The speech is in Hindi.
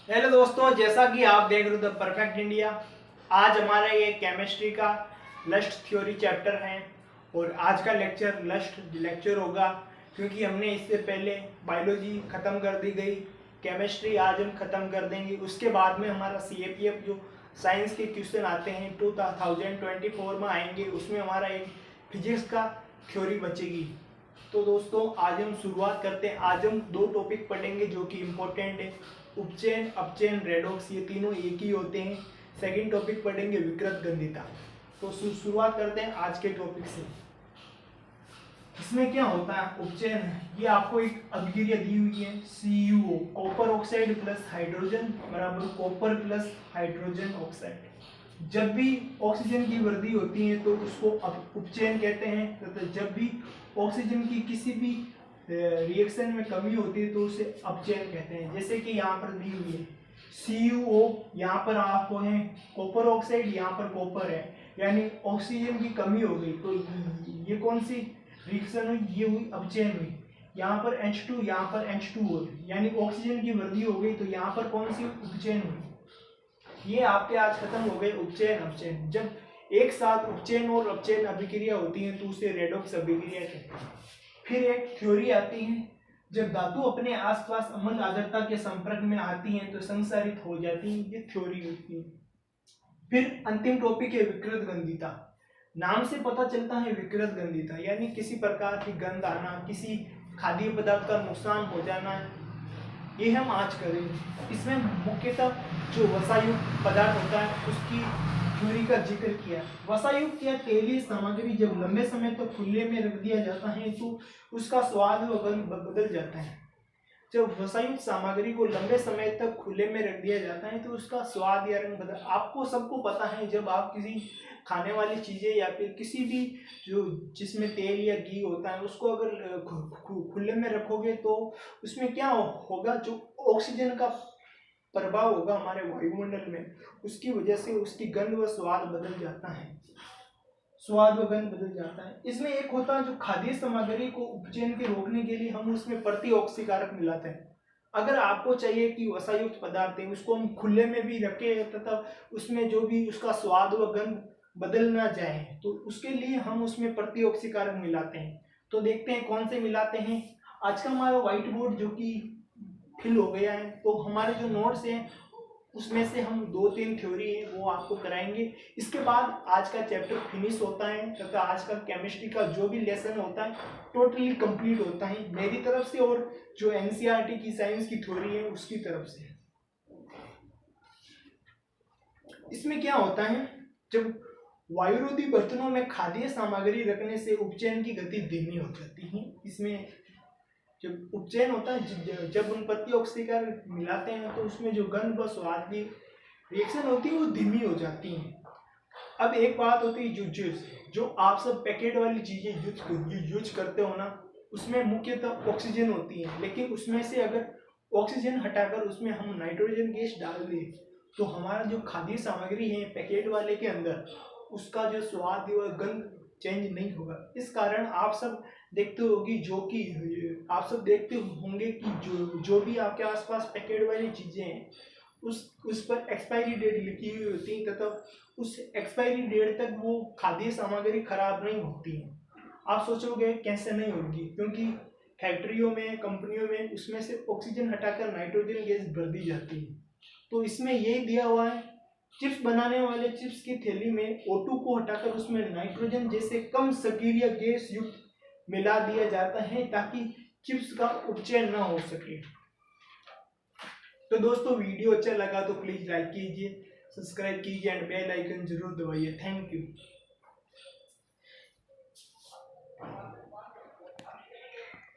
हेलो दोस्तों, जैसा कि आप देख रहे हो द परफेक्ट इंडिया। आज हमारा ये केमिस्ट्री का लस्ट थ्योरी चैप्टर है और आज का लेक्चर लस्ट लेक्चर होगा क्योंकि हमने इससे पहले बायोलॉजी ख़त्म कर दी गई। केमिस्ट्री आज हम ख़त्म कर देंगे। उसके बाद में हमारा CAPF जो साइंस के क्वेश्चन आते हैं 2024 में आएंगे, उसमें हमारा एक फिजिक्स का थ्योरी बचेगी। तो दोस्तों आज हम शुरुआत करते हैं। आज हम दो टॉपिक पढ़ेंगे जो कि इम्पोर्टेंट है। उपचयन, अपचयन, रेडॉक्स, ये तीनों एक ही होते हैं। सेकंड टॉपिक पढ़ेंगे विकृत गंधिता। तो शुरुआत करते हैं आज के टॉपिक से। इसमें क्या होता है उपचयन, ये आपको एक अभिक्रिया दी हुई है CuO, copper oxide plus hydrogen बराबर कॉपर प्लस हाइड्रोजन ऑक्साइड। जब भी ऑक्सीजन की वृद्धि होती है तो उसको उपचयन कहते हैं, तथा जब भी ऑक्सीजन की किसी भी रिएक्शन में कमी होती है तो उसे अपचयन कहते हैं। जैसे कि यहाँ पर दी हुई है CuO, यहाँ पर आपको है कॉपर ऑक्साइड, यहाँ पर कॉपर है, यानी ऑक्सीजन की कमी हो गई तो ये कौन सी रिएक्शन हुई, ये हुई अपचयन हुई। यहाँ पर H2, यहाँ पर H2O, यानी ऑक्सीजन की वृद्धि हो गई तो यहाँ पर कौन सी उपचयन हुई। ये आपके आज खत्म हो गए उपचयन अपचयन। जब एक साथ उपचयन और अपचयन अभिक्रिया होती है तो उसे रेडॉक्स अभिक्रिया कहते हैं। फिर एक थ्योरी आती है, जब धातु अपने आसपास अम्ल आर्द्रता के संपर्क में आती हैं तो संसारित हो जाती हैं, ये थ्योरी होती है। फिर अंतिम टॉपिक है विकृत गंधिता। नाम से पता चलता है विकृत गंधिता यानी किसी प्रकार की गंध आना, किसी खाद्य पदार्थ का नुकसान हो जाना, ये हम आज करेंगे। इसमें मुख्यतः जो वसायुक्त पदार्थ होता है उसकी थ्योरी का जिक्र किया। वसायुक्त या तेलीय सामग्री जब लंबे समय तक तो खुले में रख दिया जाता है तो उसका स्वाद व गंध बदल जाता है। जब वसायुक्त सामग्री को लंबे समय तक खुले में रख दिया जाता है तो उसका स्वाद या रंग बदल। आपको सबको पता है, जब आप किसी खाने वाली चीजें या फिर किसी भी जो जिसमें तेल या घी होता है उसको अगर खुले में रखोगे तो उसमें क्या होगा, जो ऑक्सीजन का प्रभाव होगा हमारे वायुमंडल में, उसकी वजह से उसकी गंध व स्वाद बदल जाता है, स्वाद व गंध बदल जाता है। इसमें एक होता है जो खाद्य सामग्री को उपचयन के रोकने के लिए हम उसमें प्रतिऑक्सीकारक मिलाते हैं। अगर आपको चाहिए कि वसायुक्त पदार्थ है उसको हम खुले में भी रखें तथा उसमें जो भी उसका स्वाद व गंध बदल ना जाए तो उसके लिए हम उसमें प्रतिऑक्सीकारक मिलाते हैं। तो देखते हैं कौन से मिलाते हैं। आज का हमारा व्हाइट बोर्ड जो कि फिल हो गया है, तो हमारे जो नोट्स हैं उसमें से हम 2-3 थ्योरी है वो आपको कराएंगे। इसके बाद आज का चैप्टर फिनिश होता है तथा आज का केमिस्ट्री का जो भी लेसन होता है टोटली कंप्लीट होता है मेरी तरफ से और जो NCERT की साइंस की थ्योरी है उसकी तरफ से। इसमें क्या होता है, जब वायुरोधी बर्तनों में खाद्य सामग्री रखने से उपचयन की गति धीमी हो जाती है। इसमें जब उपचयन होता है, जब उन प्रतिऑक्सीकार मिलाते हैं तो उसमें जो गंध व स्वाद की रिएक्शन होती है वो धीमी हो जाती है। अब एक बात होती है जूस, जो आप सब पैकेट वाली चीजें यूज करते हो ना, उसमें मुख्यतः ऑक्सीजन होती है, लेकिन उसमें से अगर ऑक्सीजन हटाकर उसमें हम नाइट्रोजन गैस डाल दें तो हमारा जो खाद्य सामग्री है पैकेट वाले के अंदर, उसका जो स्वाद व गंध चेंज नहीं होगा। इस कारण आप सब देखते होगी, जो कि आप सब देखते होंगे कि जो भी आपके आसपास पैकेट वाली चीजें हैं उस पर एक्सपायरी डेट लिखी हुई होती है तथा उस एक्सपायरी डेट तक वो खाद्य सामग्री खराब नहीं होती है। आप सोचोगे कैसे नहीं होगी, क्योंकि फैक्ट्रियों में, कंपनियों में उसमें से ऑक्सीजन हटाकर नाइट्रोजन गैस भर दी जाती है। तो इसमें यही दिया हुआ है, चिप्स बनाने वाले चिप्स की थैली में O2 को हटाकर उसमें नाइट्रोजन जैसे कम सक्रिय गैस युक्त मिला दिया जाता है ताकि चिप्स का उपचयन ना हो सके। तो दोस्तों वीडियो अच्छा लगा तो प्लीज लाइक कीजिए, सब्सक्राइब कीजिए एंड बेल आइकन जरूर दबाइए। Thank you.